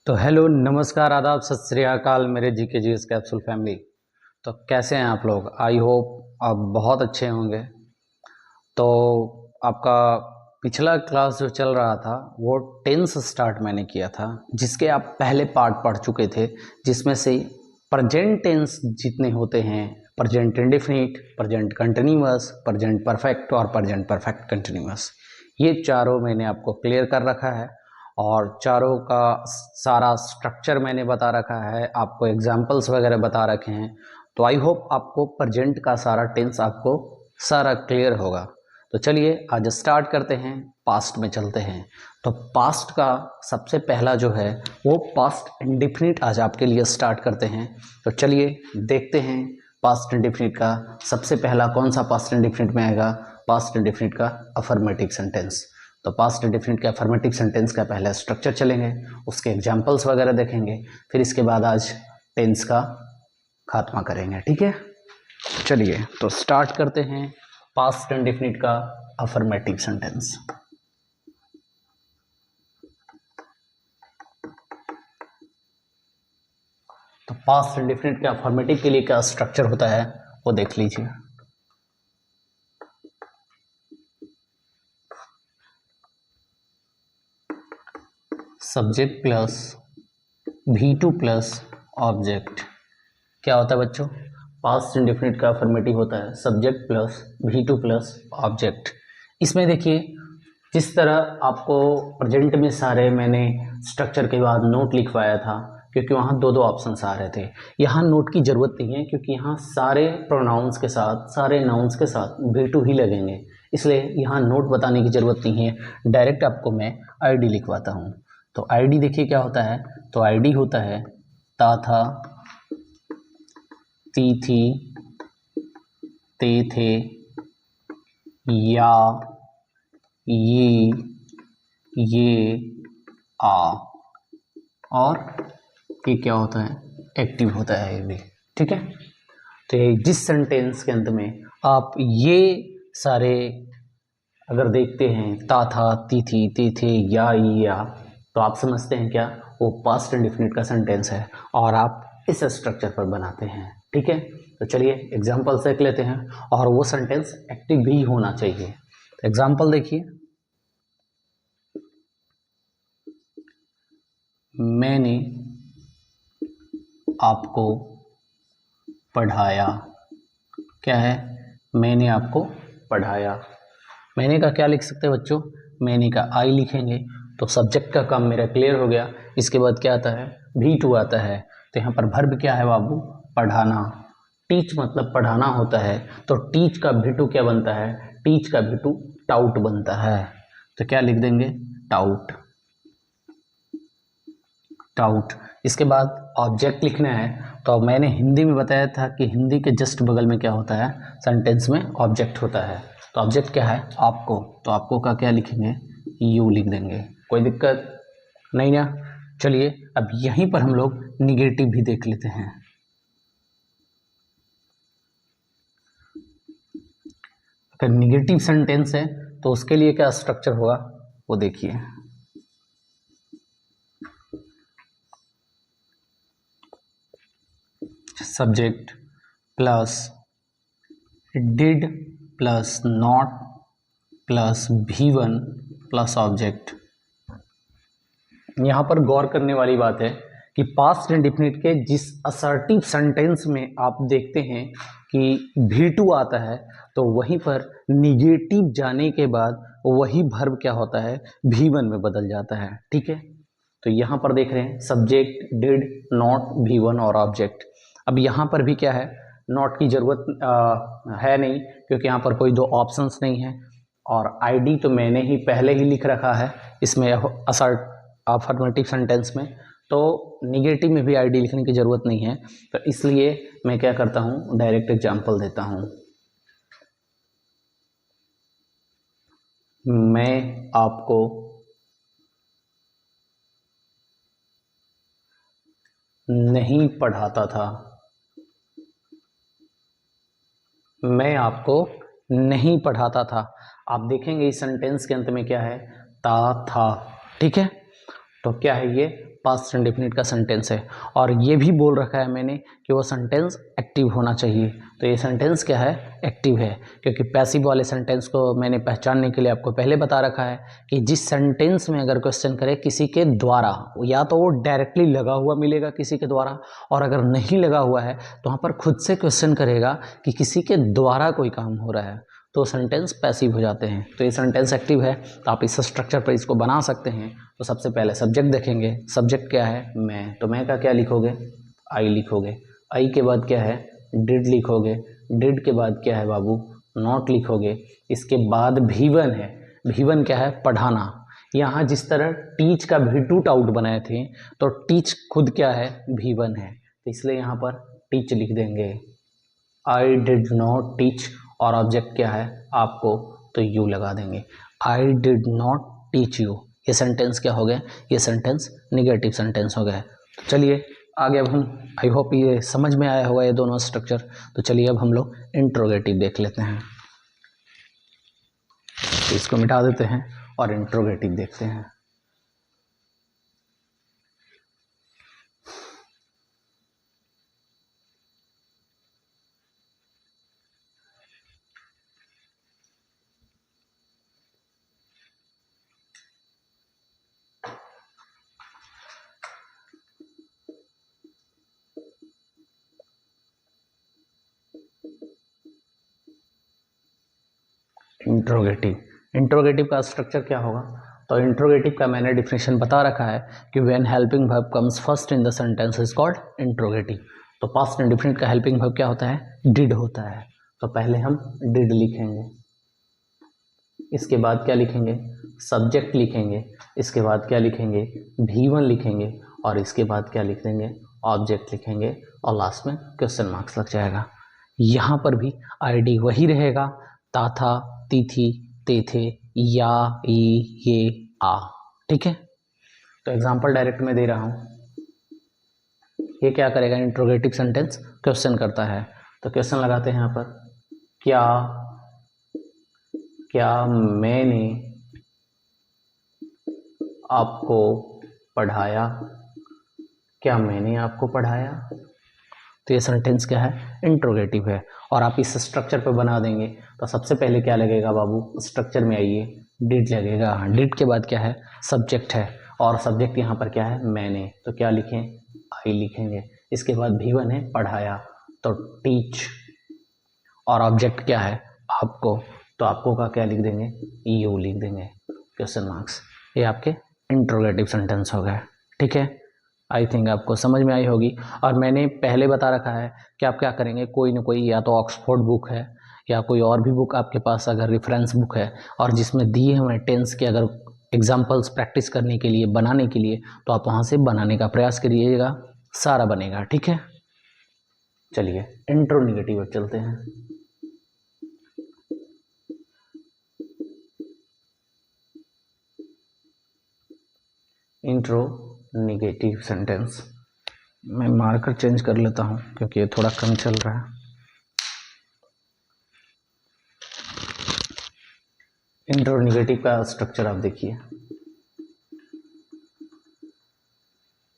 तो हेलो नमस्कार आदाब सत श्री अकाल मेरे जीके जीएस कैप्सूल फैमिली। तो कैसे हैं आप लोग? आई होप आप बहुत अच्छे होंगे। तो आपका पिछला क्लास जो चल रहा था वो टेंस स्टार्ट मैंने किया था, जिसके आप पहले पार्ट पढ़ चुके थे, जिसमें से प्रेजेंट टेंस जितने होते हैं, present indefinite, present continuous, present perfect और प्रेजेंट परफेक्ट कंटिन्यूअस, ये चारों मैंने आपको क्लियर कर रखा है और चारों का सारा स्ट्रक्चर मैंने बता रखा है, आपको एग्जाम्पल्स वगैरह बता रखे हैं। तो आई होप आपको प्रेजेंट का सारा टेंस आपको सारा क्लियर होगा। तो चलिए आज स्टार्ट करते हैं, पास्ट में चलते हैं। तो पास्ट का सबसे पहला जो है वो पास्ट इंडेफिनिट आज आपके लिए स्टार्ट करते हैं। तो चलिए देखते हैं पास्ट इंडेफिनिट का सबसे पहला कौन सा पास्ट इंडेफिनिट में आएगा। पास्ट इंडेफिनिट का अफर्मेटिव सेंटेंस। तो पास्ट इंडेफिनिट के अफर्मेटिव सेंटेंस का पहला स्ट्रक्चर चलेंगे, उसके एग्जाम्पल्स वगैरह देखेंगे, फिर इसके बाद आज टेंस का खात्मा करेंगे। ठीक है, चलिए तो स्टार्ट करते हैं पास्ट इंडेफिनिट का अफर्मेटिव सेंटेंस। तो पास्ट इंडेफिनिट के अफर्मेटिव के लिए क्या स्ट्रक्चर होता है वो देख लीजिए। Subject plus V2 plus object. क्या होता है बच्चों? पास्ट इंडेफिनिट का अफर्मेटिव होता है subject plus V2 plus object. इसमें देखिए जिस तरह आपको प्रेजेंट में सारे मैंने स्ट्रक्चर के बाद नोट लिखवाया था, क्योंकि वहाँ दो दो ऑप्शंस आ रहे थे। यहाँ नोट की ज़रूरत नहीं है, क्योंकि यहाँ सारे प्रोनाउंस के साथ, सारे नाउन्स के साथ V2 ही लगेंगे, इसलिए यहाँ नोट बताने की ज़रूरत नहीं है। डायरेक्ट आपको मैं ID लिखवाता हूँ। तो ID देखिए क्या होता है। तो ID होता है ता था, ती थी, ते थे, या, ये, आ, और ये क्या होता है? एक्टिव होता है ये भी। ठीक है, तो ये जिस सेंटेंस के अंत में आप ये सारे अगर देखते हैं ता था, ती थी, ते थे, या, तो आप समझते हैं क्या वो पास्ट इंडेफिनिट का सेंटेंस है और आप इस स्ट्रक्चर पर बनाते हैं। ठीक है, तो चलिए एग्जाम्पल देख लेते हैं, और वो सेंटेंस एक्टिव भी होना चाहिए। एग्जाम्पल देखिए, मैंने आपको पढ़ाया। क्या है? मैंने आपको पढ़ाया। मैंने का क्या लिख सकते हैं बच्चों? मैंने का आई लिखेंगे तो सब्जेक्ट का काम मेरा क्लियर हो गया। इसके बाद क्या आता है? V2 आता है। तो यहाँ पर वर्ब क्या है बाबू? पढ़ाना। टीच मतलब पढ़ाना होता है, तो टीच का V2 क्या बनता है? टीच का V2 टाउट बनता है। तो क्या लिख देंगे? टाउट। टाउट। इसके बाद ऑब्जेक्ट लिखना है, तो मैंने हिंदी में बताया था कि हिंदी के जस्ट बगल में क्या होता है? सेंटेंस में ऑब्जेक्ट होता है। तो ऑब्जेक्ट क्या है? आपको। तो आपको का क्या लिखेंगे? यू लिख देंगे। कोई दिक्कत नहीं ना? चलिए अब यहीं पर हम लोग निगेटिव भी देख लेते हैं। अगर निगेटिव सेंटेंस है तो उसके लिए क्या स्ट्रक्चर होगा वो देखिए। Subject plus did plus not plus V1 plus object. यहाँ पर गौर करने वाली बात है कि पास्ट इंडेफिनिट के जिस असर्टिव सेंटेंस में आप देखते हैं कि V2 आता है, तो वहीं पर निगेटिव जाने के बाद वही वर्ब क्या होता है? V1 में बदल जाता है। ठीक है, तो यहाँ पर देख रहे हैं सब्जेक्ट, डिड, नॉट, V1 और ऑब्जेक्ट। अब यहाँ पर भी क्या है? नॉट की जरूरत है नहीं, क्योंकि यहाँ पर कोई दो ऑप्शंस नहीं है, और ID तो मैंने ही पहले ही लिख रखा है इसमें असर्ट अफर्मेटिव सेंटेंस में, तो निगेटिव में भी ID लिखने की ज़रूरत नहीं है। तो इसलिए मैं क्या करता हूँ? डायरेक्ट एग्जाम्पल देता हूँ। मैं आपको नहीं पढ़ाता था। मैं आपको नहीं पढ़ाता था। आप देखेंगे इस सेंटेंस के अंत में क्या है? ता था। ठीक है, तो क्या है ये, पास्ट इंडेफिनिट का सेंटेंस है। और ये भी बोल रखा है मैंने कि वो सेंटेंस एक्टिव होना चाहिए। तो ये सेंटेंस क्या है, एक्टिव है, क्योंकि पैसिव वाले सेंटेंस को मैंने पहचानने के लिए आपको पहले बता रखा है कि जिस सेंटेंस में अगर क्वेश्चन करे किसी के द्वारा, या तो वो डायरेक्टली लगा हुआ मिलेगा किसी के द्वारा, और अगर नहीं लगा हुआ है तो वहाँ पर खुद से क्वेश्चन करेगा कि किसी के द्वारा कोई काम हो रहा है, तो सेंटेंस पैसिव हो जाते हैं। तो ये सेंटेंस एक्टिव है, तो आप इस स्ट्रक्चर पर इसको बना सकते हैं। तो सबसे पहले सब्जेक्ट देखेंगे, सब्जेक्ट क्या है, मैं, तो मैं का क्या लिखोगे, आई लिखोगे। आई के बाद क्या है, डिड लिखोगे। डिड के बाद क्या है बाबू, नॉट लिखोगे। इसके बाद V1 है, V1 क्या है, पढ़ाना। यहाँ जिस तरह टीच का भी टू आउट बनाए थे, तो टीच खुद क्या है, V1 है, तो इसलिए यहाँ पर टीच लिख देंगे। आई डिड नॉट टीच, और ऑब्जेक्ट क्या है आपको, तो यू लगा देंगे। I did not teach you, ये सेंटेंस क्या हो गया, ये सेंटेंस निगेटिव सेंटेंस हो गया। तो चलिए आगे अब हम, आई होप ये समझ में आया होगा ये दोनों स्ट्रक्चर। तो चलिए अब हम लोग इंट्रोगेटिव देख लेते हैं। तो इसको मिटा देते हैं और इंट्रोगेटिव देखते हैं। इंट्रोगेटिव का स्ट्रक्चर क्या होगा, तो इंट्रोगेटिव का मैंने डिफिनेशन बता रखा है कि when helping verb comes first in the sentence is called interrogative. तो पास्ट इंडेफिनिट का हेल्पिंग वर्ब क्या होता है, डिड होता है। तो पहले हम डिड लिखेंगे, इसके बाद क्या लिखेंगे, सब्जेक्ट लिखेंगे, इसके बाद क्या लिखेंगे, V1 लिखेंगे, और इसके बाद क्या लिख देंगे, ऑब्जेक्ट लिखेंगे, और लास्ट में क्वेश्चन मार्क्स लग जाएगा। यहाँ पर भी आईडी वही रहेगा, ता था, ती थी, ते थे, या, ये, आ। ठीक है, तो एग्जांपल डायरेक्ट में दे रहा हूँ। ये क्या करेगा, इंट्रोगेटिव सेंटेंस क्वेश्चन करता है, तो क्वेश्चन लगाते हैं यहाँ पर, क्या मैंने आपको पढ़ाया, क्या मैंने आपको पढ़ाया। तो ये सेंटेंस क्या है, इंट्रोगेटिव है। और आप इस स्ट्रक्चर पे बना देंगे, तो सबसे पहले क्या लगेगा बाबू, स्ट्रक्चर में आइए, डिड लगेगा। डिड के बाद क्या है, सब्जेक्ट है, और सब्जेक्ट यहाँ पर क्या है, मैंने, तो क्या लिखें, आई लिखेंगे। इसके बाद V1 है, पढ़ाया, तो टीच, और ऑब्जेक्ट क्या है, आपको, तो आपको का क्या लिख देंगे, यू लिख देंगे, क्वेश्चन मार्क्स। ये आपके इंट्रोगेटिव सेंटेंस हो गए। ठीक है, आई थिंक आपको समझ में आई होगी। और मैंने पहले बता रखा है कि आप क्या करेंगे, कोई ना कोई, या तो ऑक्सफोर्ड बुक है या कोई और भी बुक आपके पास अगर रेफरेंस बुक है, और जिसमें दिए हुए टेंस के अगर एग्जाम्पल्स प्रैक्टिस करने के लिए, बनाने के लिए, तो आप वहाँ से बनाने का प्रयास करिएगा, सारा बनेगा। ठीक है, चलिए इंट्रोगेटिव चलते हैं। इंट्रोगेटिव सेंटेंस, मैं मार्कर चेंज कर लेता हूँ क्योंकि ये थोड़ा कम चल रहा है। इंट्रोगेटिव का स्ट्रक्चर आप देखिए,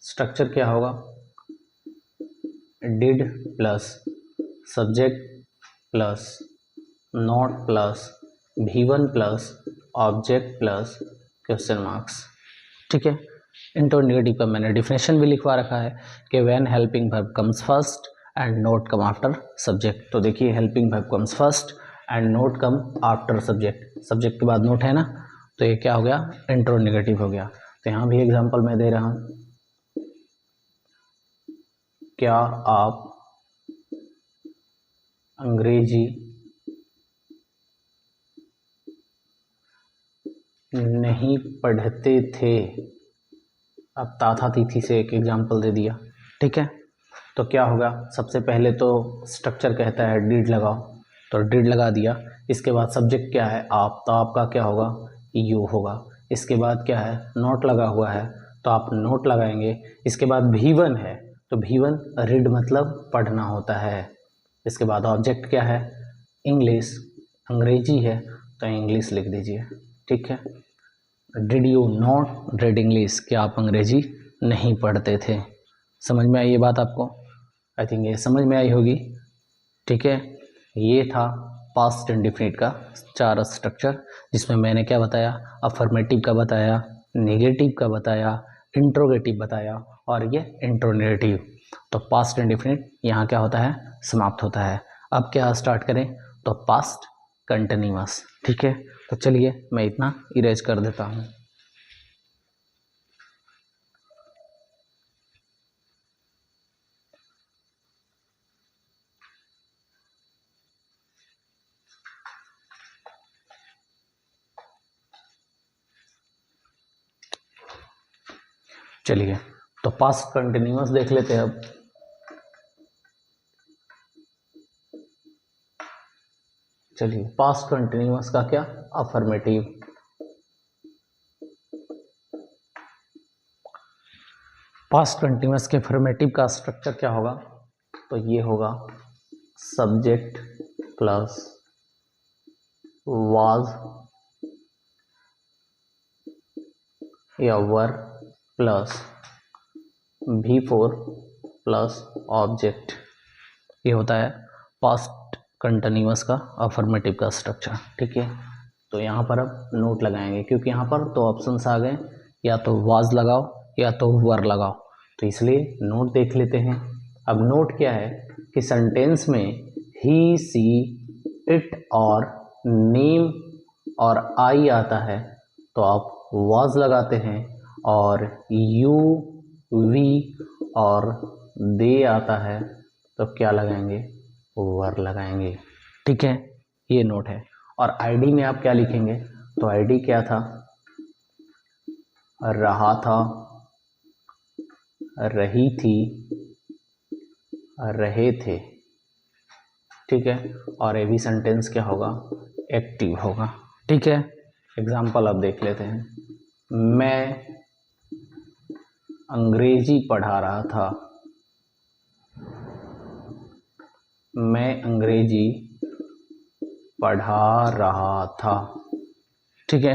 स्ट्रक्चर क्या होगा, did plus subject plus not plus V1 plus object plus question marks. ठीक है, इंट्रोगेटिव का मैंने डिफिनेशन भी लिखवा रखा है कि when helping verb comes first and not come after subject. तो देखिए, helping verb comes first and not come after subject, subject के बाद नोट है ना, तो ये क्या हो गया, इंट्रोगेटिव हो गया। तो यहाँ भी एग्जांपल मैं दे रहा हूँ, क्या आप अंग्रेजी नहीं पढ़ते थे। अब ताथा तिथि से एक एग्जांपल दे दिया। ठीक है, तो क्या होगा, सबसे पहले तो स्ट्रक्चर कहता है डिड लगाओ, तो डिड लगा दिया। इसके बाद सब्जेक्ट क्या है, आप, तो आपका क्या होगा, यू होगा। इसके बाद क्या है, नोट लगा हुआ है, तो आप नोट लगाएंगे। इसके बाद V1 है, तो V1 रीड मतलब पढ़ना होता है। इसके बाद ऑब्जेक्ट क्या है, इंग्लिश, अंग्रेजी है, तो इंग्लिश लिख दीजिए। ठीक है, did you not read English, क्या आप अंग्रेजी नहीं पढ़ते थे। समझ में आई ये बात आपको? आई थिंक ये समझ में आई होगी। ठीक है, ये था पास्ट इंडेफिनिट का 4 स्ट्रक्चर, जिसमें मैंने क्या बताया, अफर्मेटिव का बताया, नेगेटिव का बताया, इंट्रोगेटिव बताया और ये इंट्रोनेटिव। तो पास्ट इंडेफिनिट यहाँ क्या होता है, समाप्त होता है। अब क्या स्टार्ट करें, तो पास्ट कंटिन्यूअस। ठीक है, तो चलिए मैं इतना इरेज कर देता हूँ। चलिए तो पास्ट कंटिन्यूअस देख लेते हैं अब। चलिए पास्ट कंटिन्यूअस का क्या, अफर्मेटिव। पास्ट कंटिन्यूअस के अफर्मेटिव का स्ट्रक्चर क्या होगा, तो ये होगा सब्जेक्ट प्लस वाज या वर प्लस V4 प्लस ऑब्जेक्ट। ये होता है पास्ट कंटिन्यूअस का अफर्मेटिव का स्ट्रक्चर। ठीक है, तो यहाँ पर अब नोट लगाएंगे, क्योंकि यहाँ पर तो ऑप्शंस आ गए, या तो वाज लगाओ या तो वर लगाओ, तो इसलिए नोट देख लेते हैं। अब नोट क्या है कि सेंटेंस में ही, सी, इट और नेम और आई आता है तो आप वाज लगाते हैं, और यू, वी और दे आता है तो क्या लगाएंगे, वर लगाएंगे। ठीक है, ये नोट है। और आईडी में आप क्या लिखेंगे, तो आईडी क्या था, रहा था, रही थी, रहे थे। ठीक है, और ये भी सेंटेंस क्या होगा, एक्टिव होगा। ठीक है, एग्जाम्पल अब देख लेते हैं। मैं अंग्रेजी पढ़ा रहा था, मैं अंग्रेजी पढ़ा रहा था। ठीक है,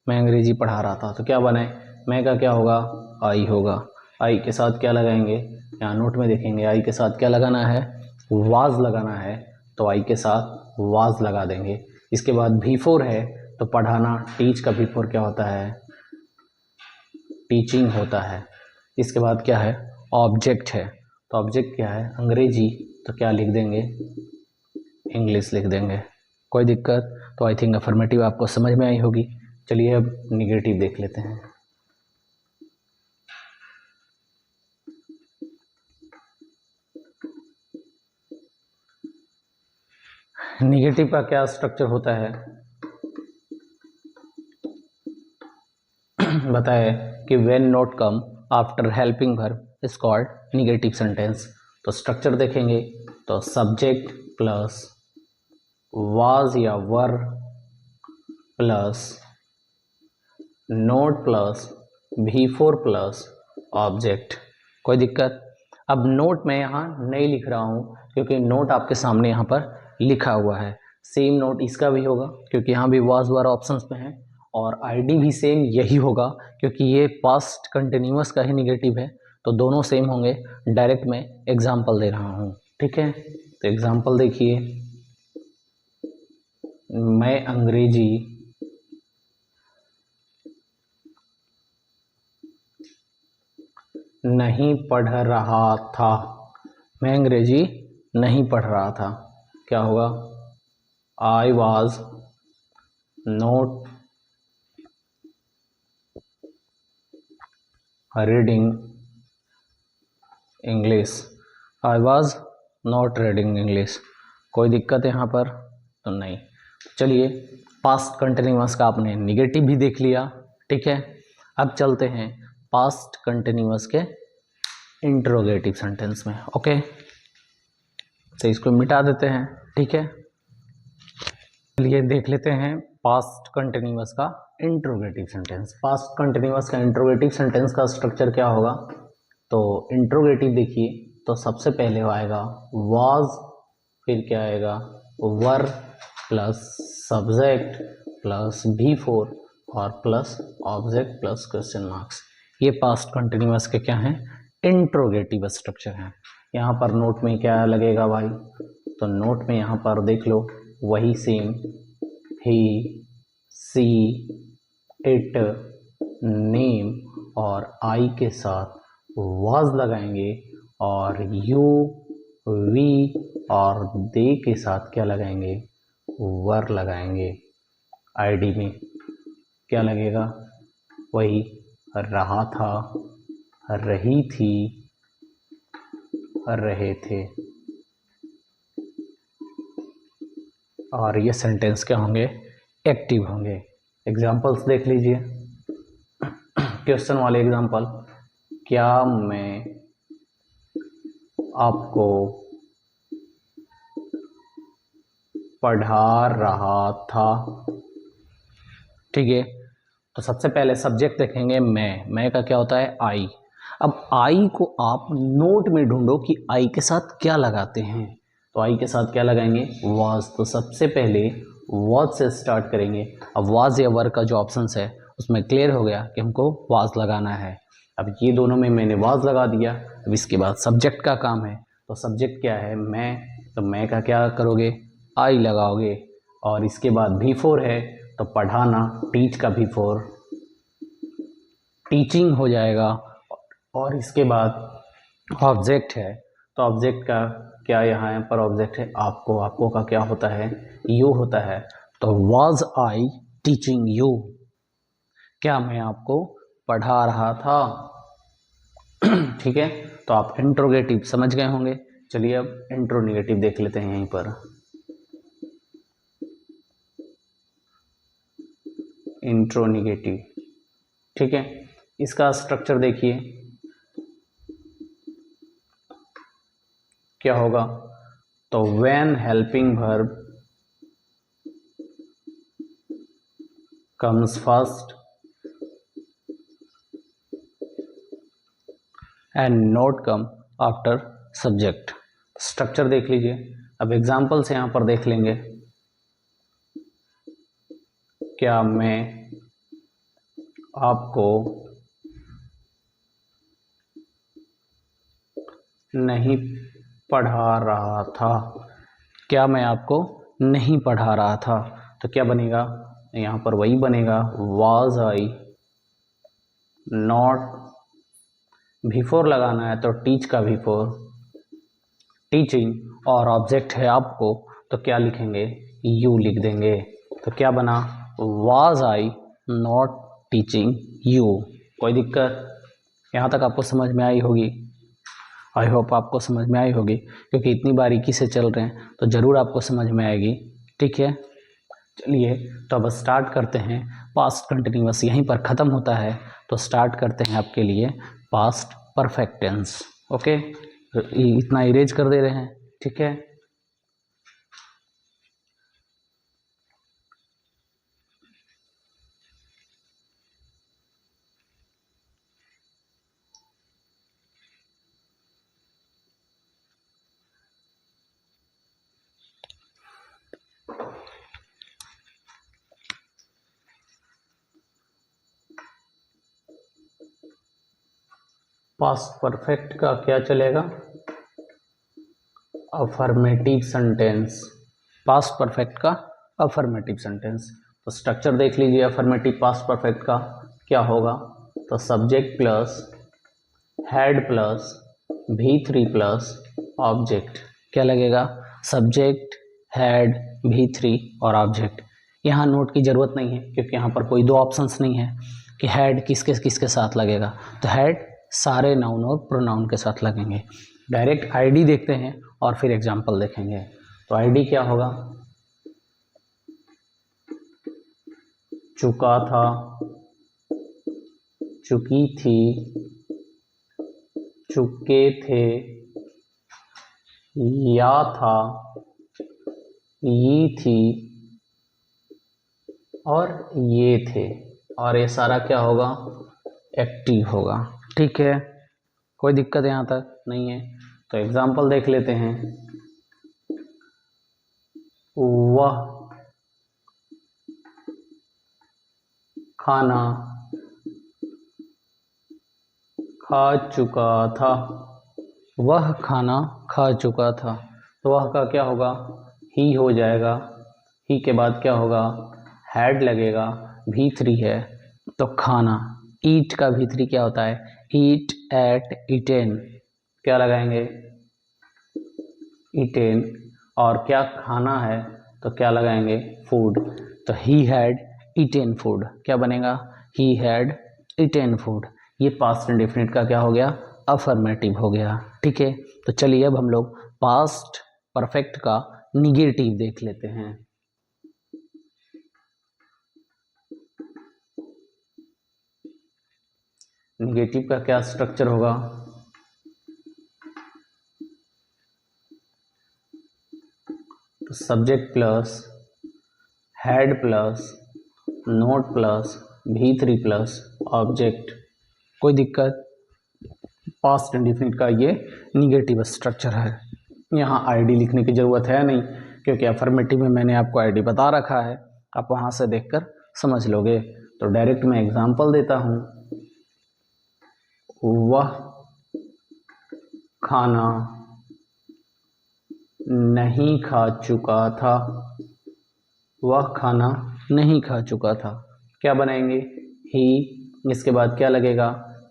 मैं अंग्रेजी पढ़ा रहा था, तो क्या बने, मैं का क्या होगा, आई होगा। आई के साथ क्या लगाएंगे, यहाँ नोट में देखेंगे, आई के साथ क्या लगाना है, वाज लगाना है, तो आई के साथ वाज लगा देंगे। इसके बाद V4 है, तो पढ़ाना, टीच का V4 क्या होता है, टीचिंग होता है। इसके बाद क्या है, ऑब्जेक्ट है, तो ऑब्जेक्ट क्या है, अंग्रेजी, तो क्या लिख देंगे, इंग्लिश लिख देंगे। कोई दिक्कत? तो आई थिंक अफर्मेटिव आपको समझ में आई होगी। चलिए अब निगेटिव देख लेते हैं। निगेटिव का क्या स्ट्रक्चर होता है, बताए कि when not come after helping verb is called negative sentence. तो स्ट्रक्चर देखेंगे, तो सब्जेक्ट प्लस वाज या वर plus not plus V4 plus object. कोई दिक्कत? अब नोट मैं यहाँ नहीं लिख रहा हूँ, क्योंकि नोट आपके सामने यहाँ पर लिखा हुआ है। सेम नोट इसका भी होगा, क्योंकि यहाँ भी वाज वर ऑप्शंस में है, और आईडी भी सेम यही होगा, क्योंकि ये पास्ट कंटिन्यूअस का ही निगेटिव है, तो दोनों सेम होंगे। डायरेक्ट मैं एग्जाम्पल दे रहा हूँ। ठीक है, तो एग्जाम्पल देखिए, मैं अंग्रेजी नहीं पढ़ रहा था, मैं अंग्रेजी नहीं पढ़ रहा था, क्या होगा, I was not reading English, I was not reading English. कोई दिक्कत है यहाँ पर? तो नहीं। चलिए पास्ट कंटिन्यूअस का आपने निगेटिव भी देख लिया। ठीक है, अब चलते हैं पास्ट कंटिन्यूअस के इंट्रोगेटिव सेंटेंस में। ओके, तो इसको मिटा देते हैं। ठीक है, चलिए देख लेते हैं पास्ट कंटिन्यूअस का इंट्रोगेटिव सेंटेंस। पास्ट कंटिन्यूअस का इंट्रोगेटिव सेंटेंस का स्ट्रक्चर क्या होगा, तो इंट्रोगेटिव देखिए, तो सबसे पहले आएगा वाज, फिर क्या आएगा, वर प्लस सब्जेक्ट प्लस V4 और plus object plus question marks. ये पास्ट कंटिन्यूअस के क्या हैं, इंट्रोगेटिव स्ट्रक्चर हैं। यहाँ पर नोट में क्या लगेगा भाई, तो नोट में यहाँ पर देख लो वही same, he, she, it, name और आई के साथ वाज लगाएंगे और यू, वी और दे के साथ क्या लगाएंगे, वर लगाएंगे। आईडी में क्या लगेगा, वही रहा था, रही थी, रहे थे। और ये सेंटेंस क्या होंगे, एक्टिव होंगे। एग्जाम्पल्स देख लीजिए, क्वेश्चन वाले एग्जाम्पल, क्या मैं आपको पढ़ा रहा था। ठीक है, तो सबसे पहले सब्जेक्ट देखेंगे मैं का क्या होता है, आई। अब आई को आप नोट में ढूंढो कि आई के साथ क्या लगाते हैं, तो आई के साथ क्या लगाएंगे, वाज। तो सबसे पहले वाज से स्टार्ट करेंगे। अब वाज या वर का जो ऑप्शन है उसमें क्लियर हो गया कि हमको वाज लगाना है। अब ये दोनों में मैंने वाज लगा दिया। अब इसके बाद सब्जेक्ट का काम है, तो सब्जेक्ट क्या है, मैं, तो मैं का क्या करोगे, आई लगाओगे। और इसके बाद भी4 है तो पढ़ाना, टीच का भी4 टीचिंग हो जाएगा। और इसके बाद ऑब्जेक्ट है, तो ऑब्जेक्ट का क्या यहाँ पर ऑब्जेक्ट है, आपको, आपको का क्या होता है, यू होता है। तो वाज आई टीचिंग यू, क्या मैं आपको पढ़ा रहा था। ठीक है, तो आप इंट्रोगेटिव समझ गए होंगे। चलिए अब इंट्रोनेगेटिव देख लेते हैं यहीं पर। इंट्रोनेगेटिव, ठीक है, इसका स्ट्रक्चर देखिए क्या होगा। तो when helping verb comes first and not come after subject. Structure देख लीजिए। अब एग्जांपल से यहां पर देख लेंगे, क्या मैं आपको नहीं पढ़ा रहा था, क्या मैं आपको नहीं पढ़ा रहा था, तो क्या बनेगा, यहाँ पर वही बनेगा, वाज आई नॉट, भी4 लगाना है तो टीच का भी4 टीचिंग, और ऑब्जेक्ट है आपको तो क्या लिखेंगे, यू लिख देंगे। तो क्या बना, was I not teaching you. कोई दिक्कत, यहाँ तक आपको समझ में आई होगी। आई होप आपको समझ में आई होगी, क्योंकि इतनी बारीकी से चल रहे हैं तो ज़रूर आपको समझ में आएगी। ठीक है, चलिए तो अब स्टार्ट करते हैं। पास्ट कंटिन्यूअस यहीं पर ख़त्म होता है, तो स्टार्ट करते हैं आपके लिए पास्ट परफेक्ट टेंस। ओके, इतना इरेज कर दे रहे हैं। ठीक है, पास्ट परफेक्ट का क्या चलेगा, अफर्मेटिव सेंटेंस। पास्ट परफेक्ट का अफर्मेटिव सेंटेंस, तो स्ट्रक्चर देख लीजिए अफर्मेटिव पास्ट परफेक्ट का क्या होगा। तो सब्जेक्ट प्लस हैड प्लस भी3 प्लस ऑब्जेक्ट, क्या लगेगा, सब्जेक्ट, हैड, भी3 और ऑब्जेक्ट। यहाँ नोट की ज़रूरत नहीं है क्योंकि यहाँ पर कोई दो ऑप्शंस नहीं है कि हैड किसके किसके साथ लगेगा। तो हैड सारे नाउन और प्रोनाउन के साथ लगेंगे। डायरेक्ट आईडी देखते हैं और फिर एग्जाम्पल देखेंगे। तो आईडी क्या होगा, चुका था, चुकी थी, चुके थे, या था, ये थी और ये थे। और ये सारा क्या होगा, एक्टिव होगा। ठीक है, कोई दिक्कत यहाँ तक नहीं है। तो एग्जाम्पल देख लेते हैं। वह खाना खा चुका था, वह खाना खा चुका था। तो वह का क्या होगा, ही हो जाएगा। ही के बाद क्या होगा, हैड लगेगा, V3 है तो खाना। ईट का V3 क्या होता है, ईट, एट, ईटेन। क्या लगाएंगे, ईटेन। और क्या खाना है तो क्या लगाएंगे, फूड। तो ही हैड ईटेन फूड, क्या बनेगा, ही हैड ईटेन फूड। ये पास्ट इंडेफिनिट का क्या हो गया, अफर्मेटिव हो गया। ठीक है, तो चलिए अब हम लोग पास्ट परफेक्ट का निगेटिव देख लेते हैं। निगेटिव का क्या स्ट्रक्चर होगा, तो subject plus had plus not plus V3 plus object. कोई दिक्कत, पास्ट इंडेफिनिट का ये निगेटिव स्ट्रक्चर है। यहाँ आईडी लिखने की ज़रूरत है नहीं, क्योंकि अफर्मेटिव में मैंने आपको आईडी बता रखा है, आप वहाँ से देखकर समझ लोगे। तो डायरेक्ट मैं एग्जांपल देता हूँ, वह खाना नहीं खा चुका था, वह खाना नहीं खा चुका था। क्या बनाएंगे, ही, इसके बाद क्या लगेगा,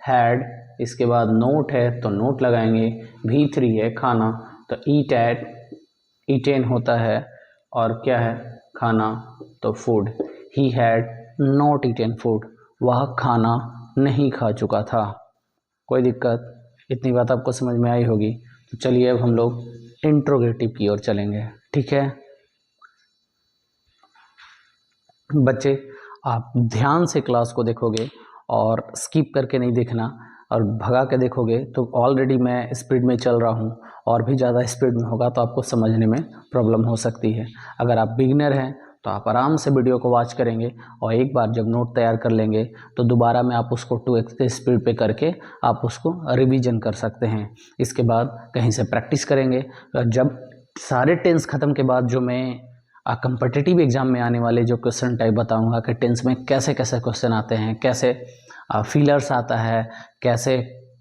हैड, इसके बाद नोट है तो नोट लगाएंगे, V3 है खाना तो ईट, एट, ईटेन होता है, और क्या है खाना तो food. He had not eaten food, वह खाना नहीं खा चुका था। कोई दिक्कत, इतनी बात आपको समझ में आई होगी। तो चलिए अब हम लोग इंट्रोगेटिव की ओर चलेंगे। ठीक है बच्चे, आप ध्यान से क्लास को देखोगे और स्किप करके नहीं देखना, और भगा के देखोगे तो ऑलरेडी मैं स्पीड में चल रहा हूँ, और भी ज़्यादा स्पीड में होगा तो आपको समझने में प्रॉब्लम हो सकती है। अगर आप बिगिनर हैं तो आप आराम से वीडियो को वॉच करेंगे, और एक बार जब नोट तैयार कर लेंगे तो दोबारा में आप उसको 2x स्पीड पे करके आप उसको रिवीजन कर सकते हैं। इसके बाद कहीं से प्रैक्टिस करेंगे। जब सारे टेंस ख़त्म के बाद जो मैं कम्पिटिटिव एग्जाम में आने वाले जो क्वेश्चन टाइप बताऊंगा कि टेंस में कैसे कैसे क्वेश्चन आते हैं, कैसे फीलर्स आता है, कैसे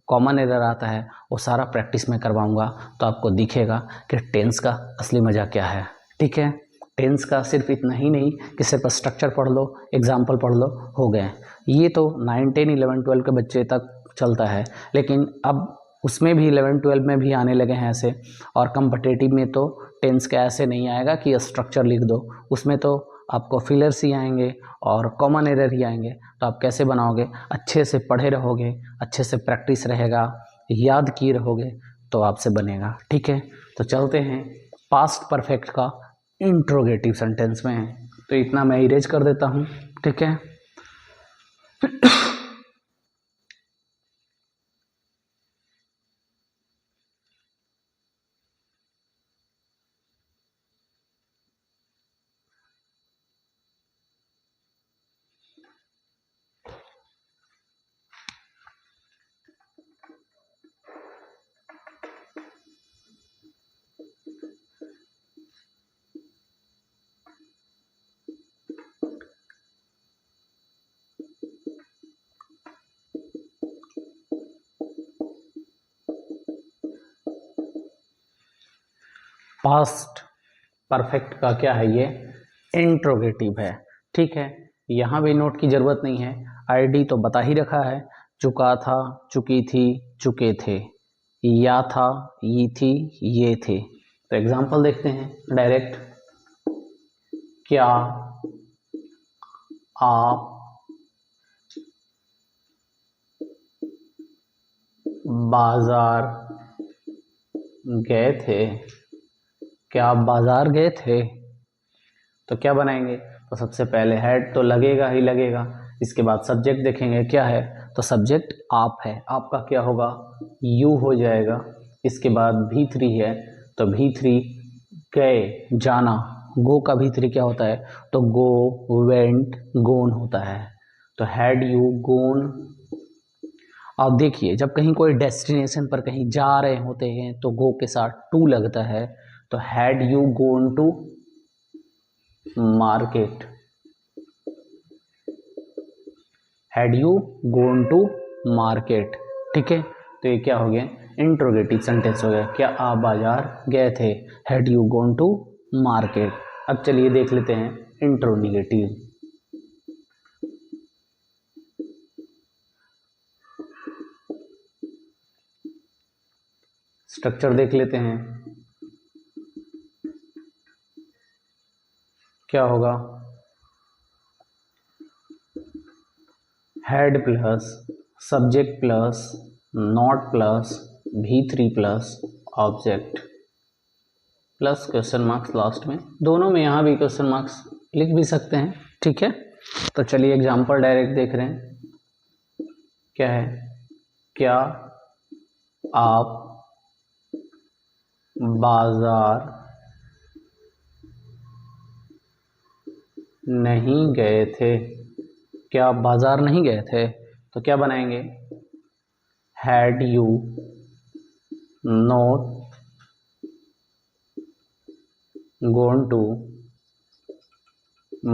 कॉमन एरर आता है, वो सारा प्रैक्टिस में करवाऊंगा। तो आपको दिखेगा कि टेंस का असली मज़ा क्या है। ठीक है, टेंस का सिर्फ इतना ही नहीं कि सिर्फ स्ट्रक्चर पढ़ लो, एग्जाम्पल पढ़ लो, हो गए। ये तो 9, 10, 11, 12 के बच्चे तक चलता है, लेकिन अब उसमें भी 11, 12 में भी आने लगे हैं ऐसे। और कम्पिटिटिव में तो टेंस का ऐसे नहीं आएगा कि स्ट्रक्चर लिख दो, उसमें तो आपको फिलर्स ही आएंगे और कॉमन एरर ही आएंगे। तो आप कैसे बनाओगे, अच्छे से पढ़े रहोगे, अच्छे से प्रैक्टिस रहेगा, याद किए रहोगे तो आपसे बनेगा। ठीक है, तो चलते हैं पास्ट परफेक्ट का इंट्रोगेटिव सेंटेंस में। तो इतना मैं इरेज कर देता हूँ। ठीक है पास्ट परफेक्ट का क्या है, ये इंट्रोगेटिव है। ठीक है, यहाँ भी नोट की ज़रूरत नहीं है, आईडी तो बता ही रखा है। चुका था, चुकी थी, चुके थे, या था, ये थी, ये थे। तो एग्जांपल देखते हैं डायरेक्ट। क्या आप बाजार गए थे, क्या आप बाजार गए थे। तो क्या बनाएंगे, तो सबसे पहले हेड तो लगेगा ही लगेगा, इसके बाद सब्जेक्ट देखेंगे क्या है, तो सब्जेक्ट आप है, आपका क्या होगा, यू हो जाएगा। इसके बाद V3 है तो V3 गए, जाना, गो का V3 क्या होता है, तो गो, वेंट, गोन होता है। तो हैड यू गोन। अब देखिए, जब कहीं कोई डेस्टिनेशन पर कहीं जा रहे होते हैं तो गो के साथ टू लगता है, तो had you gone to market. Had you gone to market. ठीक है, तो ये क्या हो गया, इंट्रोगेटिव सेंटेंस हो गया, क्या आप बाजार गए थे, had you gone to market. अब चलिए देख लेते हैं इंट्रोनिगेटिव। स्ट्रक्चर देख लेते हैं, क्या होगा, head plus subject plus not plus V3 plus object plus question marks last में। दोनों में यहाँ भी क्वेश्चन मार्क्स लिख भी सकते हैं। ठीक है, तो चलिए एग्जांपल डायरेक्ट देख रहे हैं, क्या है, क्या आप बाजार नहीं गए थे, क्या आप बाजार नहीं गए थे, तो क्या बनाएंगे, had you not gone to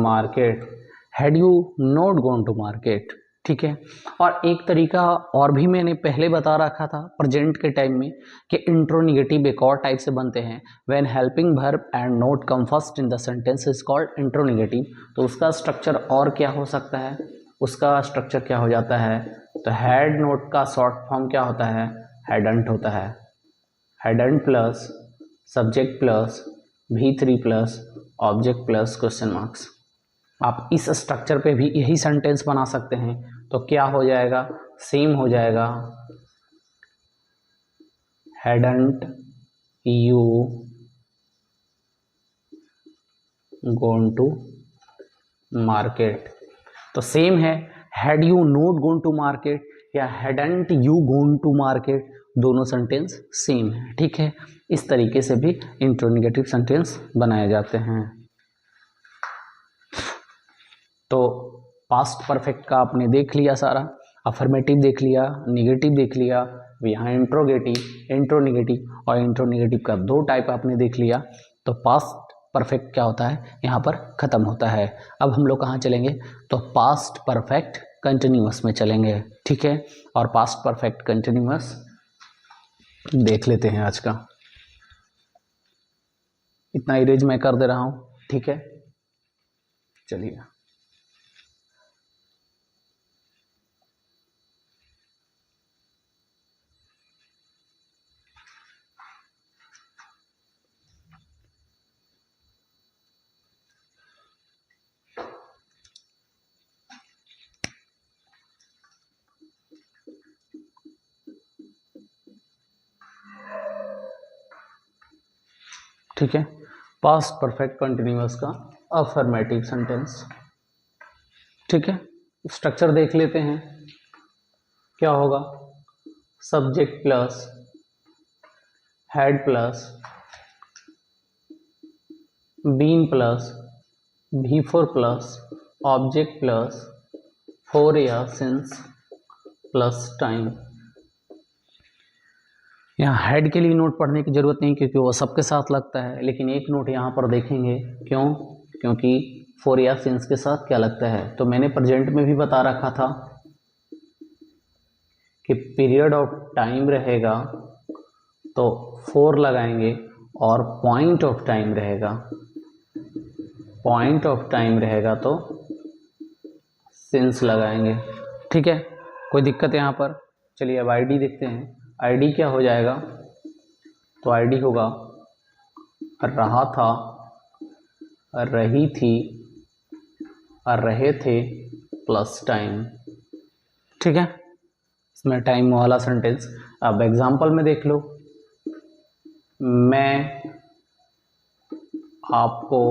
market, had you not gone to market. ठीक है, और एक तरीका और भी मैंने पहले बता रखा था प्रेजेंट के टाइम में कि इंट्रोनिगेटिव एक और टाइप से बनते हैं, when helping verb and not come first in the sentence is called interronegative. तो उसका स्ट्रक्चर और क्या हो सकता है, उसका स्ट्रक्चर क्या हो जाता है, तो हैड नोट का शॉर्ट फॉर्म क्या होता है, हैडंट होता है, hadn't plus subject plus V3 plus object plus question marks. आप इस स्ट्रक्चर पे भी यही सेंटेंस बना सकते हैं, तो क्या हो जाएगा, सेम हो जाएगा, hadn't you gone to market. तो सेम है, had you not gone to market या hadn't you gone to market, दोनों सेंटेंस सेम है। ठीक है, इस तरीके से भी इंट्रोनिगेटिव सेंटेंस बनाए जाते हैं। तो पास्ट परफेक्ट का आपने देख लिया सारा, अफर्मेटिव देख लिया, निगेटिव देख लिया, यहाँ इंट्रोगेटिव, इंट्रोनिगेटिव, और इंट्रोनिगेटिव का दो टाइप आपने देख लिया। तो पास्ट परफेक्ट क्या होता है, यहाँ पर खत्म होता है। अब हम लोग कहाँ चलेंगे, तो पास्ट परफेक्ट कंटिन्यूअस में चलेंगे। ठीक है, और पास्ट परफेक्ट कंटिन्यूअस देख लेते हैं आज का। इतना इरेज मैं कर दे रहा हूँ। ठीक है, चलिए ठीक है, पास्ट परफेक्ट कंटिन्यूअस का अफर्मेटिव सेंटेंस। ठीक है, स्ट्रक्चर देख लेते हैं, क्या होगा, subject plus had plus been plus V4 plus object plus for या सिंस प्लस टाइम। यहाँ हेड के लिए नोट पढ़ने की ज़रूरत नहीं क्योंकि वो सबके साथ लगता है, लेकिन एक नोट यहाँ पर देखेंगे, क्यों, क्योंकि फॉर या सिंस के साथ क्या लगता है। तो मैंने प्रेजेंट में भी बता रखा था कि पीरियड ऑफ टाइम रहेगा तो फॉर लगाएंगे, और पॉइंट ऑफ टाइम रहेगा, पॉइंट ऑफ टाइम रहेगा तो सिंस लगाएंगे। ठीक है, कोई दिक्कत यहाँ पर। चलिए अब आईडी देखते हैं, आईडी क्या हो जाएगा, तो आईडी होगा रहा था, रही थी, रहे थे प्लस टाइम। ठीक है, इसमें टाइम वाला सेंटेंस। अब एग्जांपल में देख लो, मैं आपको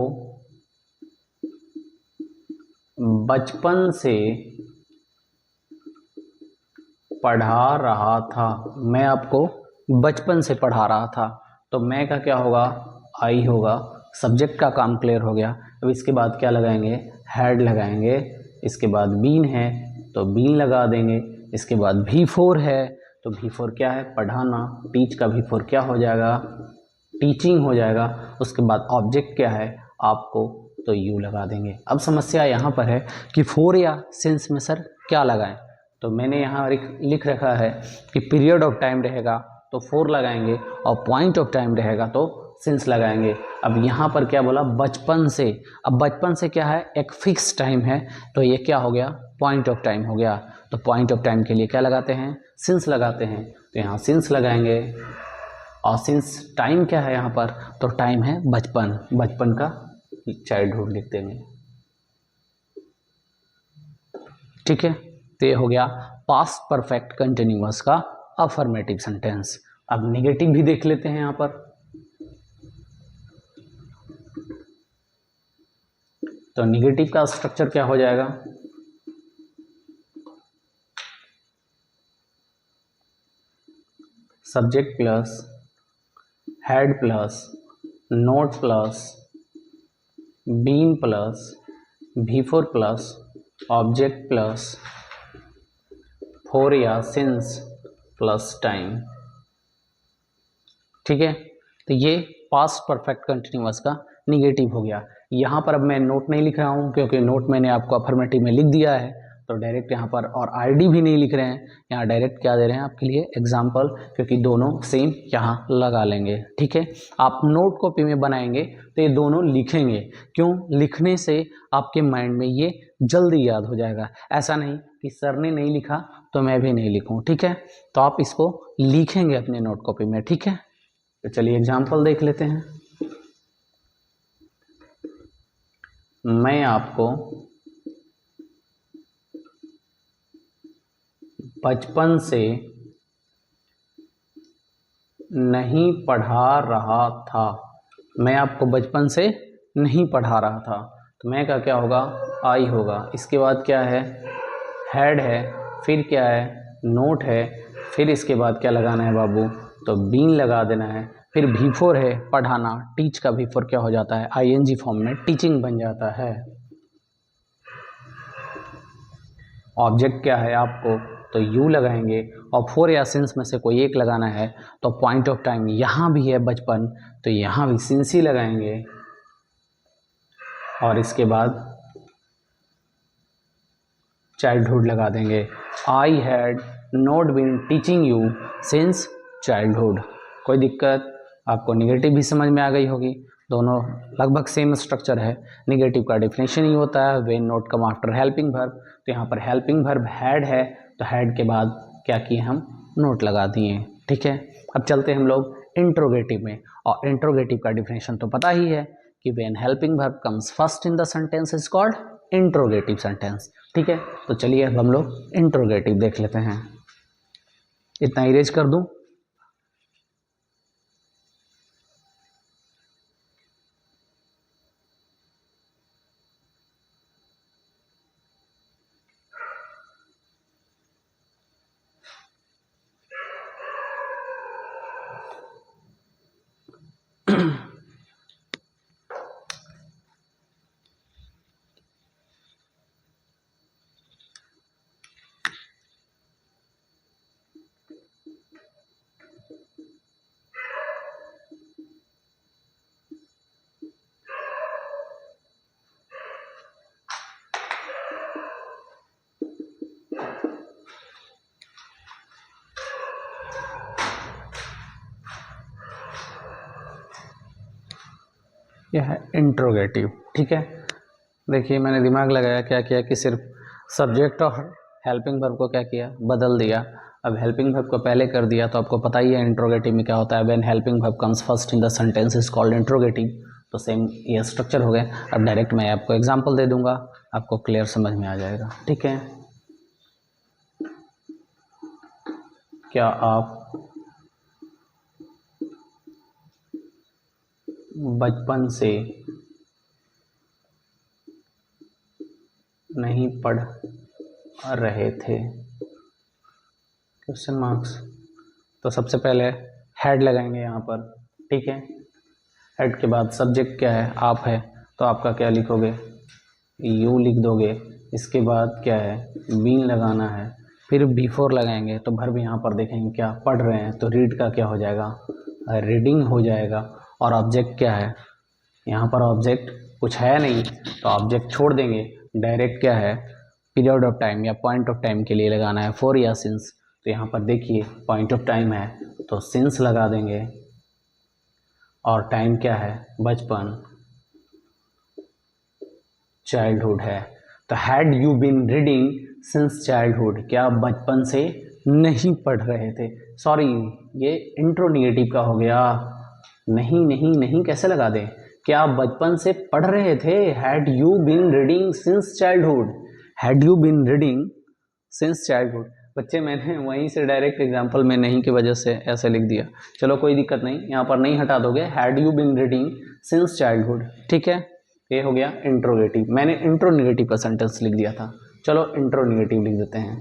बचपन से पढ़ा रहा था, मैं आपको बचपन से पढ़ा रहा था। तो मैं का क्या होगा, आई होगा, सब्जेक्ट का काम क्लियर हो गया। अब इसके बाद क्या लगाएंगे, हैड लगाएंगे, इसके बाद बीन है तो बीन लगा देंगे, इसके बाद V4 है तो V4 क्या है, पढ़ाना, टीच का V4 क्या हो जाएगा, टीचिंग हो जाएगा। उसके बाद ऑब्जेक्ट क्या है, आपको, तो यू लगा देंगे। अब समस्या यहाँ पर है कि फॉर या सिंस में सर क्या लगाएं, तो मैंने यहाँ लिख रखा है कि पीरियड ऑफ टाइम रहेगा तो फॉर लगाएंगे और पॉइंट ऑफ टाइम रहेगा तो सिंस लगाएंगे। अब यहाँ पर क्या बोला, बचपन से। अब बचपन से क्या है, एक फिक्स टाइम है, तो ये क्या हो गया, पॉइंट ऑफ टाइम हो गया। तो पॉइंट ऑफ टाइम के लिए क्या लगाते हैं, सिंस लगाते हैं, तो यहाँ सिंस लगाएंगे। और सिंस टाइम क्या है यहाँ पर, तो टाइम है बचपन, बचपन का चाइल्डहुड लिख देंगे। ठीक है, तो ये हो गया पास्ट परफेक्ट कंटिन्यूअस का अफर्मेटिव सेंटेंस। अब नेगेटिव भी देख लेते हैं यहाँ पर। तो नेगेटिव का स्ट्रक्चर क्या हो जाएगा, subject plus had plus not plus been plus before plus object plus for या सिंस प्लस टाइम। ठीक है, तो ये पास्ट परफेक्ट कंटिन्यूअस का निगेटिव हो गया। यहाँ पर अब मैं नोट नहीं लिख रहा हूँ क्योंकि नोट मैंने आपको अफर्मेटिव में लिख दिया है, तो डायरेक्ट यहाँ पर और आईडी भी नहीं लिख रहे हैं, यहाँ डायरेक्ट क्या दे रहे हैं आपके लिए एग्जाम्पल, क्योंकि दोनों सेम यहाँ लगा लेंगे। ठीक है, आप नोट कॉपी में बनाएंगे तो ये दोनों लिखेंगे, क्यों, लिखने से आपके माइंड में ये जल्दी याद हो जाएगा। ऐसा नहीं कि सर ने नहीं लिखा तो मैं भी नहीं लिखूँ। ठीक है, तो आप इसको लिखेंगे अपने नोट कॉपी में। ठीक है, तो चलिए एग्जाम्पल देख लेते हैं। मैं आपको बचपन से नहीं पढ़ा रहा था। मैं आपको बचपन से नहीं पढ़ा रहा था, तो मैं का क्या होगा, आई होगा। इसके बाद क्या है, हेड है, फिर क्या है, नोट है, फिर इसके बाद क्या लगाना है बाबू, तो बीन लगा देना है। फिर बिफोर है, पढ़ाना, टीच का बिफोर क्या हो जाता है, आईएनजी फॉर्म में टीचिंग बन जाता है। ऑब्जेक्ट क्या है आपको, तो यू लगाएंगे, और फोर या सिंस में से कोई एक लगाना है, तो पॉइंट ऑफ टाइम यहाँ भी है बचपन, तो यहाँ भी सिंस ही लगाएंगे। और इसके बाद चाइल्डहुड लगा देंगे। I had not been teaching you since childhood. कोई दिक्कत, आपको निगेटिव भी समझ में आ गई होगी, दोनों लगभग सेम स्ट्रक्चर है। निगेटिव का डेफिनेशन ही होता है when not come after helping verb, तो यहाँ पर हेल्पिंग वर्ब हैड है, तो हैड के बाद क्या किए हम, नोट लगा दिए। ठीक है, अब चलते हैं हम लोग इंट्रोगेटिव में, और इंट्रोगेटिव का डेफिनेशन तो पता ही है कि when helping verb comes first in the sentence is called interrogative sentence. ठीक है, तो चलिए अब हम लोग इंट्रोगेटिव देख लेते हैं। इतना इरेज कर दूं, यह है इंट्रोगेटिव। ठीक है, देखिए मैंने दिमाग लगाया, क्या किया कि सिर्फ सब्जेक्ट और हेल्पिंग वर्ब को क्या किया, बदल दिया। अब हेल्पिंग वर्ब को पहले कर दिया, तो आपको पता ही है इंट्रोगेटिव में क्या होता है, when helping verb comes first in the sentence is called interrogative. तो सेम ये स्ट्रक्चर हो गया। अब डायरेक्ट मैं आपको एग्जाम्पल दे दूंगा, आपको क्लियर समझ में आ जाएगा। ठीक है, क्या आप बचपन से नहीं पढ़ रहे थे, क्वेश्चन मार्क्स। तो सबसे पहले हेड लगाएंगे यहाँ पर। ठीक है, हेड के बाद सब्जेक्ट क्या है, आप है, तो आपका क्या लिखोगे, यू लिख दोगे। इसके बाद क्या है, बीन लगाना है, फिर बिफोर लगाएंगे, तो वर्ब यहाँ पर देखेंगे क्या, पढ़ रहे हैं, तो रीड का क्या हो जाएगा, रीडिंग हो जाएगा। और ऑब्जेक्ट क्या है, यहाँ पर ऑब्जेक्ट कुछ है नहीं तो ऑब्जेक्ट छोड़ देंगे, डायरेक्ट क्या है पीरियड ऑफ टाइम या पॉइंट ऑफ टाइम के लिए लगाना है फॉर या सिंस। तो यहाँ पर देखिए पॉइंट ऑफ टाइम है तो सिंस लगा देंगे, और टाइम क्या है बचपन, चाइल्डहुड है। तो had you been reading since childhood, क्या आप बचपन से नहीं पढ़ रहे थे, सॉरी ये इंट्रोनेगेटिव का हो गया, नहीं नहीं नहीं कैसे लगा दें, क्या आप बचपन से पढ़ रहे थे, had you been reading since childhood, had you been reading since childhood. बच्चे मैंने वहीं से डायरेक्ट एग्जाम्पल में नहीं की वजह से ऐसे लिख दिया, चलो कोई दिक्कत नहीं, यहाँ पर नहीं हटा दोगे, had you been reading since childhood, ठीक है। ये हो गया इंट्रोगेटिव, मैंने इंट्रोनेगेटिव का सेंटेंस लिख दिया था, चलो इंट्रोनेगेटिव लिख देते हैं।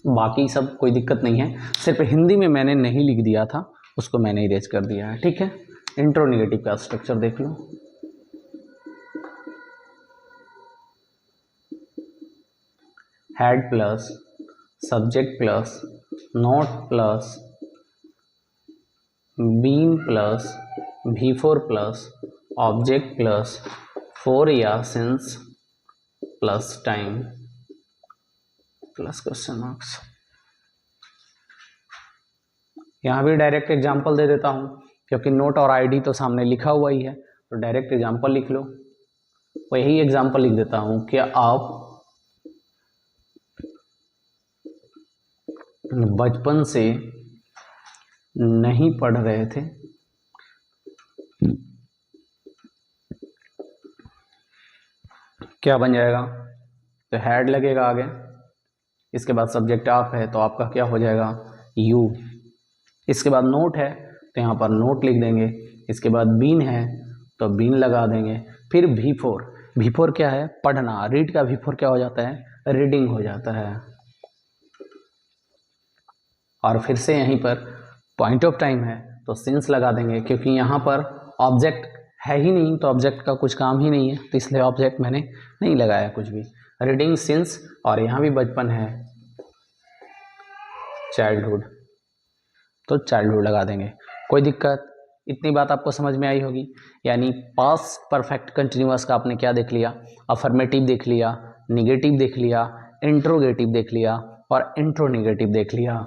बाकी सब कोई दिक्कत नहीं है, सिर्फ हिंदी में मैंने नहीं लिख दिया था, उसको मैंने इरेज कर दिया है, ठीक है। इंट्रोनेगेटिव का स्ट्रक्चर देख लो, had plus subject plus not plus been plus V4 plus object plus for या since plus time plus question marks. यहाँ भी डायरेक्ट एग्जाम्पल दे देता हूँ क्योंकि नोट और आईडी तो सामने लिखा हुआ ही है, तो डायरेक्ट एग्जाम्पल लिख लो। वही एग्जाम्पल लिख देता हूँ, क्या आप बचपन से नहीं पढ़ रहे थे, क्या बन जाएगा, तो हैड लगेगा आगे, इसके बाद सब्जेक्ट आप है तो आपका क्या हो जाएगा यू, इसके बाद नोट है तो यहाँ पर नोट लिख देंगे, इसके बाद बीन है तो बीन लगा देंगे, फिर V4 क्या है पढ़ना, रीड का V4 क्या हो जाता है रीडिंग हो जाता है, और फिर से यहीं पर पॉइंट ऑफ टाइम है तो सिंस लगा देंगे, क्योंकि यहाँ पर ऑब्जेक्ट है ही नहीं तो ऑब्जेक्ट का कुछ काम ही नहीं है, तो इसलिए ऑब्जेक्ट मैंने नहीं लगाया कुछ भी, रीडिंग सिंस, और यहाँ भी बचपन है चाइल्डहुड तो चाइल्डहुड लगा देंगे, कोई दिक्कत। इतनी बात आपको समझ में आई होगी, यानी पास्ट परफेक्ट कंटिन्यूअस का आपने क्या देख लिया, अफर्मेटिव देख लिया, निगेटिव देख लिया, इंट्रोगेटिव देख लिया और इंट्रोनेगेटिव देख लिया।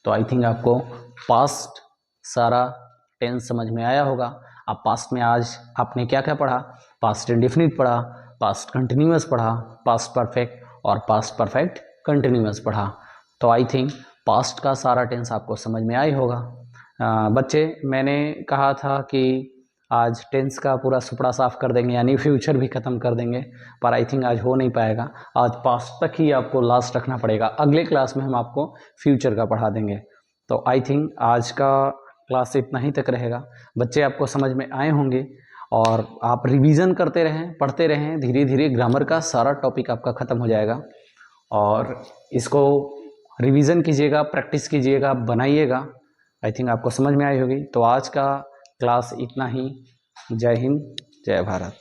तो आई थिंक आपको पास्ट सारा टेंस समझ में आया होगा। अब पास्ट में आज आपने क्या क्या पढ़ा, पास्ट इंडेफिनिट पढ़ा, पास्ट कंटिन्यूअस पढ़ा, पास्ट परफेक्ट और पास्ट परफेक्ट कंटिन्यूअस पढ़ा। तो आई थिंक पास्ट का सारा टेंस आपको समझ में आया होगा। बच्चे मैंने कहा था कि आज टेंस का पूरा सुपड़ा साफ कर देंगे यानी फ्यूचर भी ख़त्म कर देंगे, पर आई थिंक आज हो नहीं पाएगा, आज पास्ट तक ही आपको लास्ट रखना पड़ेगा, अगले क्लास में हम आपको फ्यूचर का पढ़ा देंगे। तो आई थिंक आज का क्लास इतना ही तक रहेगा। बच्चे आपको समझ में आए होंगे और आप रिवीजन करते रहें, पढ़ते रहें, धीरे धीरे ग्रामर का सारा टॉपिक आपका ख़त्म हो जाएगा, और इसको रिवीजन कीजिएगा, प्रैक्टिस कीजिएगा, बनाइएगा। आई थिंक आपको समझ में आई होगी। तो आज का क्लास इतना ही। जय हिंद, जय भारत।